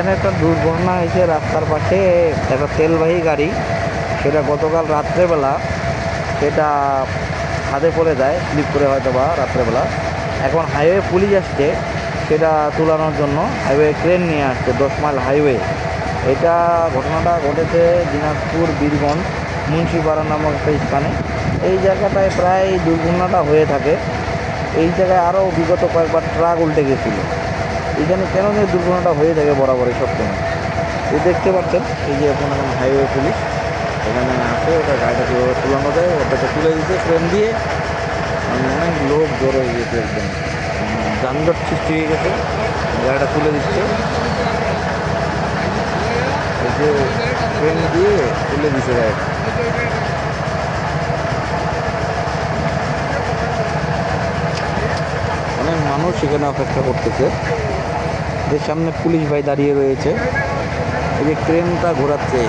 এখানে একটা দুর্ঘটনা হয়েছে রাস্তার পাশে। একটা তেলবাহী গাড়ি, সেটা গতকাল রাত্রেবেলা সেটা খাদে পড়ে যায়, স্লিপ করে হয়তো বা রাত্রেবেলা। এখন হাইওয়ে পুলিশ আসছে সেটা তুলানোর জন্য, হাইওয়ে ক্রেন নিয়ে আসছে 10 মাইল হাইওয়ে। এটা ঘটনাটা ঘটেছে দিনাজপুর বীরগঞ্জ মুন্সিপাড়া নামক একটা স্থানে। এই জায়গাটায় প্রায় দুর্ঘটনাটা হয়ে থাকে। এই জায়গায় আরও বিগত কয়েকবার ট্রাক উল্টে গেছিলো। এখানে কেন যে দুর্ঘটনাটা হয়ে থাকে বরাবরই সবসময়। এই দেখতে পাচ্ছেন, এই যে এখন হাইওয়ে পুলিশ এখানে আছে, ওটা গাড়িটা কীভাবে তুলানো যায় ওটাকে তুলে দিতে ট্রেন দিয়ে। অনেক লোক জড়ো হয়ে গেছে, একদম যানজট সৃষ্টি হয়ে গেছে, গাড়িটা তুলে দিচ্ছে। এই যে ট্রেন দিয়ে তুলে দিচ্ছে গাড়িটা। অনেক মানুষ সেখানে অপেক্ষা করতেছে, যে সামনে পুলিশ ভাই দাঁড়িয়ে রয়েছে, এই যে ট্রেনটা ঘোরাচ্ছে।